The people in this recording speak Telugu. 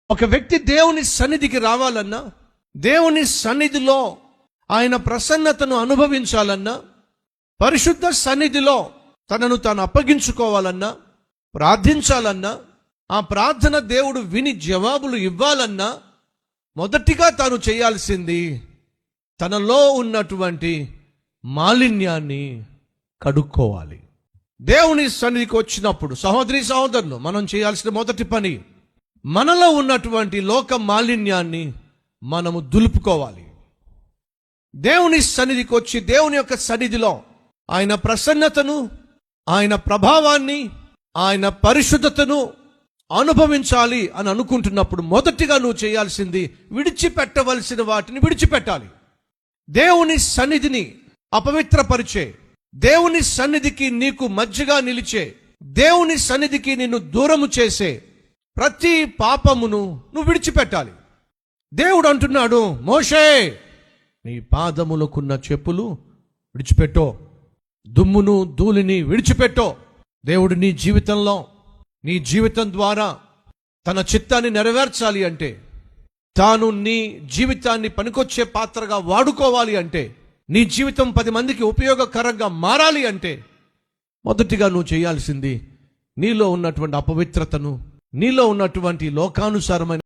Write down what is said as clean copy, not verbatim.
ఒక వ్యక్తి దేవుని సన్నిధికి రావాలన్నా, దేవుని సన్నిధిలో ఆయన ప్రసన్నతను అనుభవించాలన్నా, పరిశుద్ధ సన్నిధిలో తనను తాను అప్పగించుకోవాలన్నా, ప్రార్థించాలన్నా, ఆ ప్రార్థన దేవుడు విని జవాబులు ఇవ్వాలన్నా, మొదటిగా తాను చేయాల్సింది తనలో ఉన్నటువంటి మాలిన్యాన్ని కడుక్కోవాలి. దేవుని సన్నిధికి వచ్చినప్పుడు సహోదరి సహోదరులు, మనం చేయాల్సిన మొదటి పని మనలో ఉన్నటువంటి లోక మాలిన్యాన్ని మనము దులుపుకోవాలి. దేవుని సన్నిధికి వచ్చి దేవుని యొక్క సన్నిధిలో ఆయన ప్రసన్నతను, ఆయన ప్రభావాన్ని, ఆయన పరిశుద్ధతను అనుభవించాలి అని అనుకుంటున్నప్పుడు మొదటిగా నువ్వు చేయాల్సింది విడిచిపెట్టవలసిన వాటిని విడిచిపెట్టాలి. దేవుని సన్నిధిని అపవిత్రపరిచే, దేవుని సన్నిధికి నీకు మధ్యగా నిలిచే, దేవుని సన్నిధికి నిన్ను దూరము చేసే ప్రతి పాపమును నువ్వు విడిచిపెట్టాలి. దేవుడు అంటున్నాడు, మోషే నీ పాదములకున్న చెప్పులు విడిచిపెట్టో, దుమ్మును ధూళిని విడిచిపెట్టో. దేవుడు నీ జీవితంలో, నీ జీవితం ద్వారా తన చిత్తాన్ని నెరవేర్చాలి అంటే, తాను నీ జీవితాన్ని పనికొచ్చే పాత్రగా వాడుకోవాలి అంటే, నీ జీవితం 10 మందికి ఉపయోగకరంగా మారాలి అంటే, మొదటిగా నువ్వు చేయాల్సింది నీలో ఉన్నటువంటి అపవిత్రతను, నీలో ఉన్నటువంటి లోకానుసారమైన